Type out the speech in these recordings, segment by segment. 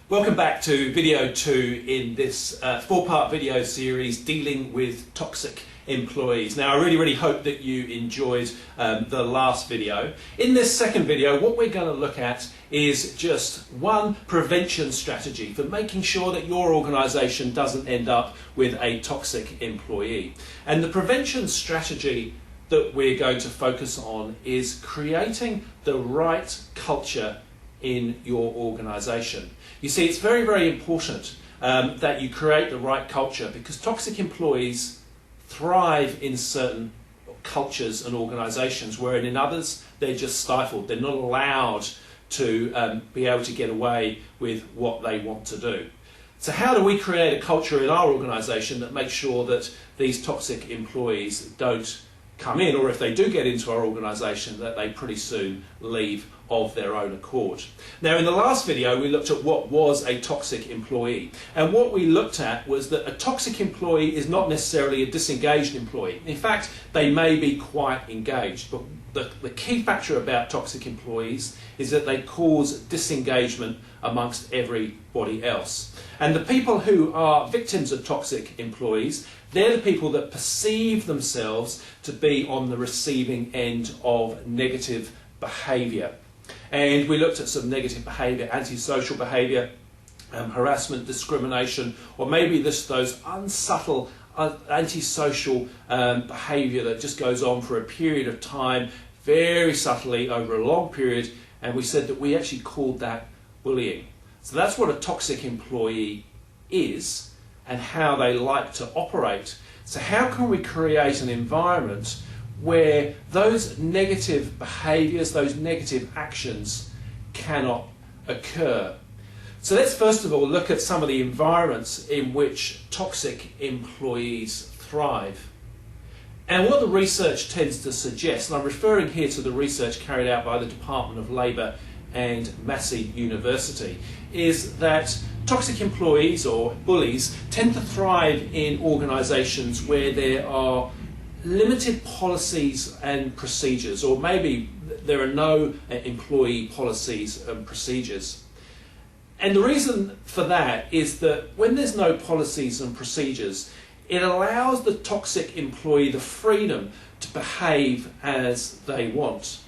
Welcome back to video 2 in this 4-part video series dealing with toxic employees. Now I really hope that you enjoyed the last video. In this second video what we're going to look at is just one prevention strategy for making sure that your organisation doesn't end up with a toxic employee. And the prevention strategy that we're going to focus on is creating the right culture in your organisation. You see, it's very important that you create the right culture, because toxic employees thrive in certain cultures and organisations, where in others they're just stifled. They're not allowed to be able to get away with what they want to do. So how do we create a culture in our organisation that makes sure that these toxic employees don't come in, or if they do get into our organisation, that they pretty soon leave of their own accord? Now, in the last video we looked at what was a toxic employee, and what we looked at was that a toxic employee is not necessarily a disengaged employee. In fact, they may be quite engaged, but the key factor about toxic employees is that they cause disengagement amongst everybody else. And the people who are victims of toxic employees, they're the people that perceive themselves to be on the receiving end of negative behaviour. And we looked at some negative behaviour, antisocial behaviour, harassment, discrimination, or maybe just those unsubtle antisocial behaviour that just goes on for a period of time, very subtly over a long period, and we said that we actually called that bullying. So that's what a toxic employee is and how they like to operate. So how can we create an environment where those negative behaviours, those negative actions cannot occur? So let's first of all look at some of the environments in which toxic employees thrive. And what the research tends to suggest, and I'm referring here to the research carried out by the Department of Labour and Massey University, is that toxic employees or bullies tend to thrive in organisations where there are limited policies and procedures, or maybe there are no employee policies and procedures. And the reason for that is that when there's no policies and procedures, it allows the toxic employee the freedom to behave as they want.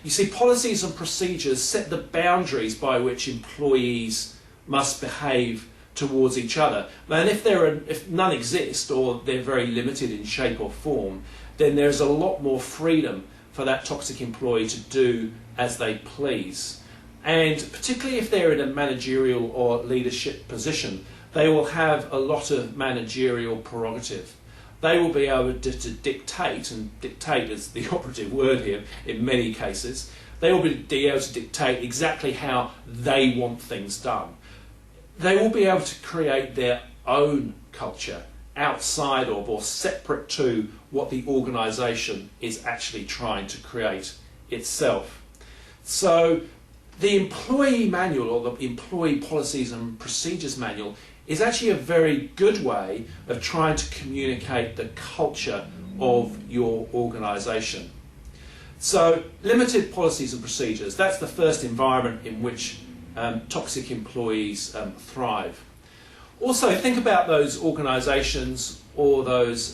You see, policies and procedures set the boundaries by which employees must behave towards each other. And if none exist, or they're very limited in shape or form, then there's a lot more freedom for that toxic employee to do as they please. And particularly if they're in a managerial or leadership position, they will have a lot of managerial prerogative. They will be able to dictate, and dictate is the operative word here in many cases, they will be able to dictate exactly how they want things done. They will be able to create their own culture outside of or separate to what the organisation is actually trying to create itself. So the employee manual, or the employee policies and procedures manual, is actually a very good way of trying to communicate the culture of your organisation. So limited policies and procedures, that's the first environment in which toxic employees thrive. Also, think about those organisations or those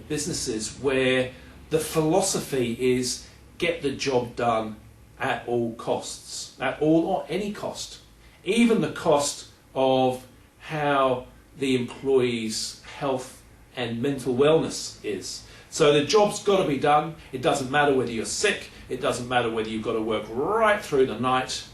businesses where the philosophy is get the job done at all costs, at all or any cost, even the cost of how the employee's health and mental wellness is. So the job's got to be done. It doesn't matter whether you're sick, it doesn't matter whether you've got to work right through the night,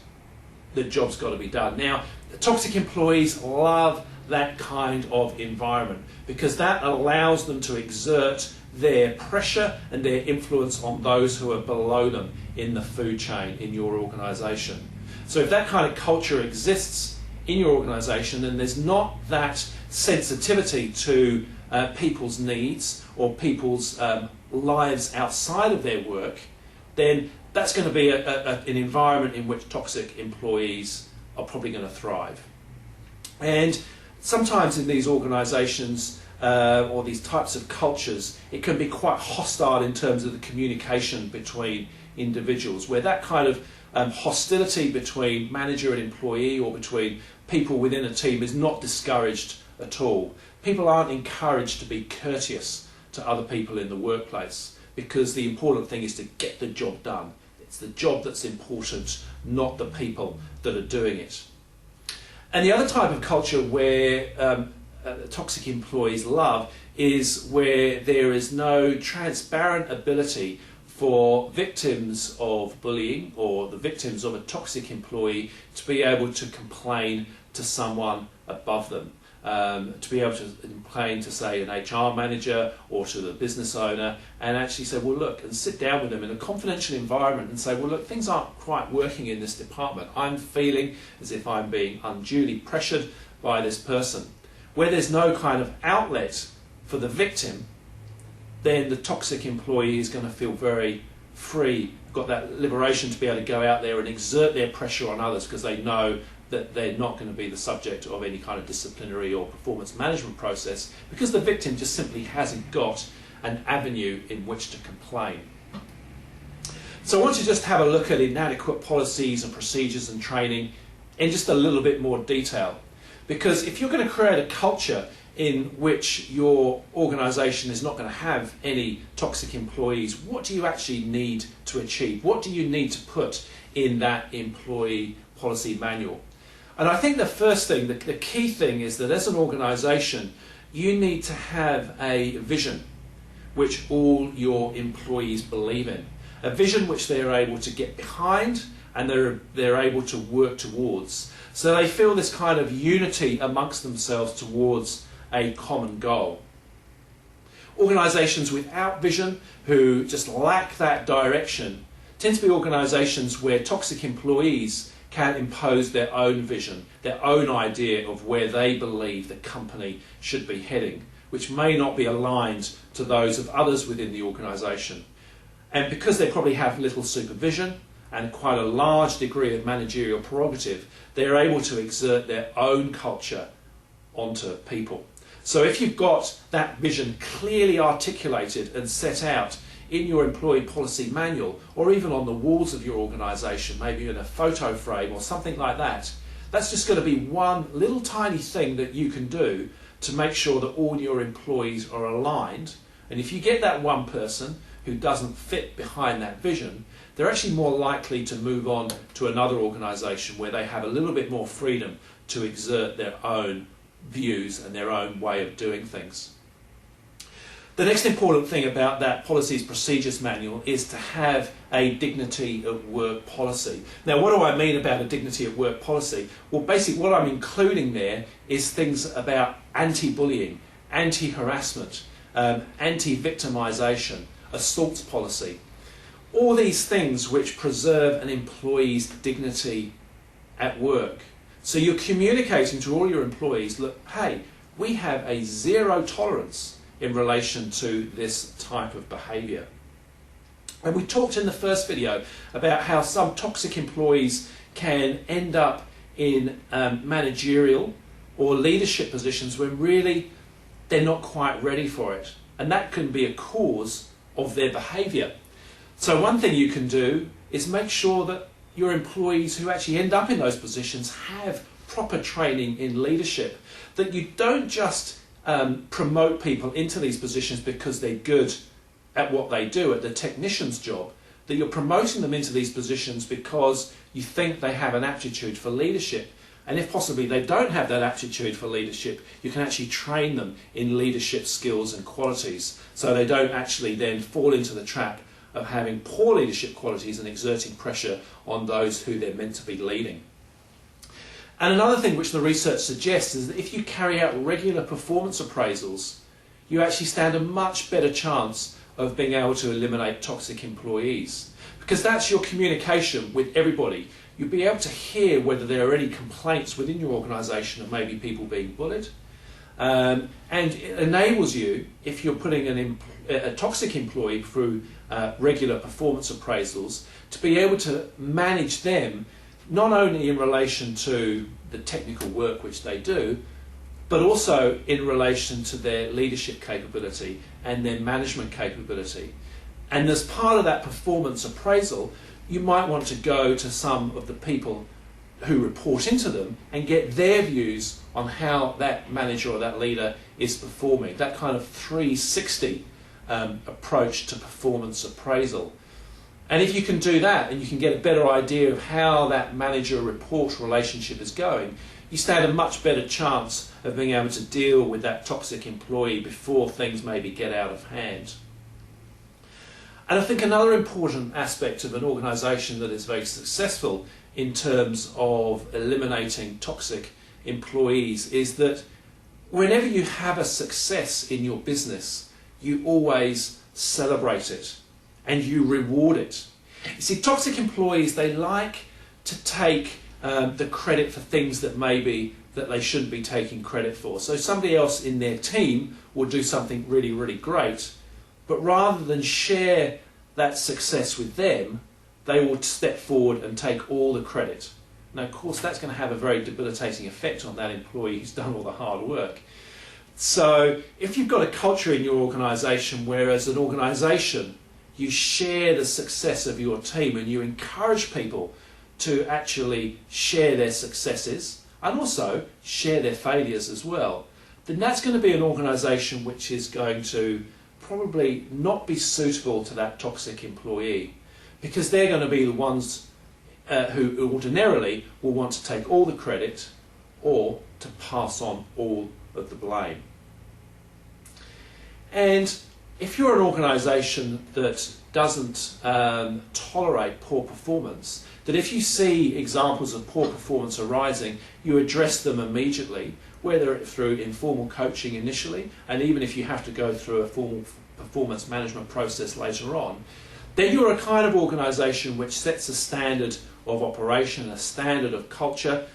the job's got to be done. Now, the toxic employees love that kind of environment, because that allows them to exert their pressure and their influence on those who are below them in the food chain in your organisation. So if that kind of culture exists in your organisation, and there's not that sensitivity to people's needs or people's lives outside of their work, then that's going to be an environment in which toxic employees are probably going to thrive. And sometimes in these organisations or these types of cultures, it can be quite hostile in terms of the communication between individuals, where that kind of hostility between manager and employee or between people within a team is not discouraged at all. People aren't encouraged to be courteous to other people in the workplace because the important thing is to get the job done. It's the job that's important, not the people that are doing it. And the other type of culture where toxic employees love is where there is no transparent ability for victims of bullying or the victims of a toxic employee to be able to complain to someone above them. To be able to complain to, say, an HR manager or to the business owner and actually say, well, look, and sit down with them in a confidential environment and say, well, look, things aren't quite working in this department. I'm feeling as if I'm being unduly pressured by this person. Where there's no kind of outlet for the victim, then the toxic employee is going to feel very free, got that liberation to be able to go out there and exert their pressure on others because they know that they're not going to be the subject of any kind of disciplinary or performance management process because the victim just simply hasn't got an avenue in which to complain. So I want you to just have a look at inadequate policies and procedures and training in just a little bit more detail. Because if you're going to create a culture in which your organisation is not going to have any toxic employees, what do you actually need to achieve? What do you need to put in that employee policy manual? And I think the first thing, the key thing is that as an organisation, you need to have a vision which all your employees believe in. A vision which they're able to get behind and they're able to work towards. So they feel this kind of unity amongst themselves towards a common goal. Organisations without vision, who just lack that direction, tend to be organisations where toxic employees can impose their own vision, their own idea of where they believe the company should be heading, which may not be aligned to those of others within the organisation. And because they probably have little supervision and quite a large degree of managerial prerogative, they're able to exert their own culture onto people. So if you've got that vision clearly articulated and set out in your employee policy manual, or even on the walls of your organisation, maybe in a photo frame or something like that, that's just going to be one little tiny thing that you can do to make sure that all your employees are aligned. And if you get that one person who doesn't fit behind that vision, they're actually more likely to move on to another organisation where they have a little bit more freedom to exert their own views and their own way of doing things. The next important thing about that policies procedures manual is to have a dignity at work policy. Now, what do I mean about a dignity at work policy? Well, basically what I'm including there is things about anti-bullying, anti-harassment, anti-victimisation, assaults policy. All these things which preserve an employee's dignity at work. So you're communicating to all your employees, look, hey, we have a zero tolerance in relation to this type of behaviour. And we talked in the first video about how some toxic employees can end up in managerial or leadership positions when really they're not quite ready for it. And that can be a cause of their behaviour. So one thing you can do is make sure that your employees who actually end up in those positions have proper training in leadership, that you don't just promote people into these positions because they're good at what they do, at the technician's job, that you're promoting them into these positions because you think they have an aptitude for leadership. And if possibly they don't have that aptitude for leadership, you can actually train them in leadership skills and qualities so they don't actually then fall into the trap of having poor leadership qualities and exerting pressure on those who they're meant to be leading. And another thing which the research suggests is that if you carry out regular performance appraisals, you actually stand a much better chance of being able to eliminate toxic employees. Because that's your communication with everybody. You'll be able to hear whether there are any complaints within your organisation of maybe people being bullied. And it enables you, if you're putting a toxic employee through regular performance appraisals, to be able to manage them not only in relation to the technical work which they do, but also in relation to their leadership capability and their management capability. And as part of that performance appraisal, you might want to go to some of the people who report into them and get their views on how that manager or that leader is performing. That kind of 360 approach to performance appraisal. And if you can do that and you can get a better idea of how that manager-report relationship is going, you stand a much better chance of being able to deal with that toxic employee before things maybe get out of hand. And I think another important aspect of an organisation that is very successful in terms of eliminating toxic employees is that whenever you have a success in your business, you always celebrate it and you reward it. You see, toxic employees, they like to take the credit for things that they shouldn't be taking credit for. So somebody else in their team will do something really, really great, but rather than share that success with them, they will step forward and take all the credit. Now, of course, that's going to have a very debilitating effect on that employee who's done all the hard work. So if you've got a culture in your organisation where as an organisation you share the success of your team and you encourage people to actually share their successes and also share their failures as well, then that's going to be an organisation which is going to probably not be suitable to that toxic employee, because they're going to be the ones who ordinarily will want to take all the credit or to pass on all of the blame. And if you're an organisation that doesn't tolerate poor performance, that if you see examples of poor performance arising, you address them immediately, whether through informal coaching initially, and even if you have to go through a formal performance management process later on, then you're a kind of organisation which sets a standard of operation, a standard of culture,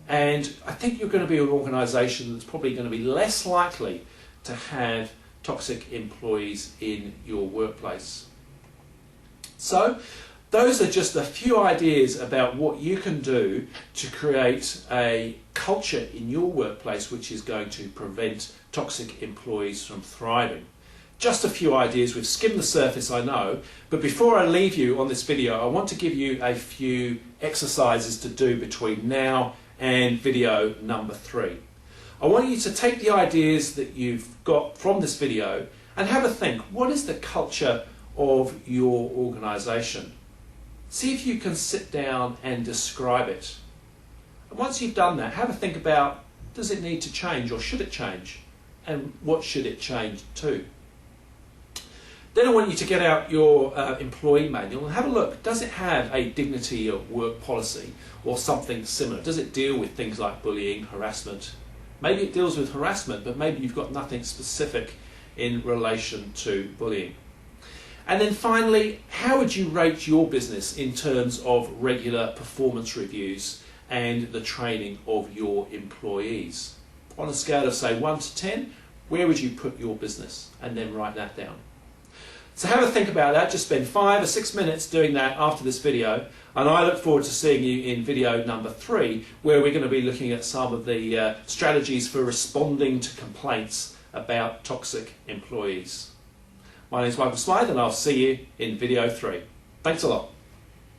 and I think you're going to be an organisation that's probably going to be less likely to have toxic employees in your workplace. So, those are just a few ideas about what you can do to create a culture in your workplace which is going to prevent toxic employees from thriving. Just a few ideas. We've skimmed the surface, I know, but before I leave you on this video, I want to give you a few exercises to do between now and video number 3. I want you to take the ideas that you've got from this video and have a think. What is the culture of your organisation? See if you can sit down and describe it. And once you've done that, have a think about, does it need to change or should it change? And what should it change to? Then I want you to get out your employee manual and have a look. Does it have a dignity of work policy or something similar? Does it deal with things like bullying, harassment? Maybe it deals with harassment, but maybe you've got nothing specific in relation to bullying. And then finally, how would you rate your business in terms of regular performance reviews and the training of your employees? On a scale of, say, 1 to 10, where would you put your business? And then write that down. So have a think about that. Just spend 5 or 6 minutes doing that after this video. And I look forward to seeing you in video number 3, where we're going to be looking at some of the strategies for responding to complaints about toxic employees. My name is Michael Smythe and I'll see you in video 3. Thanks a lot.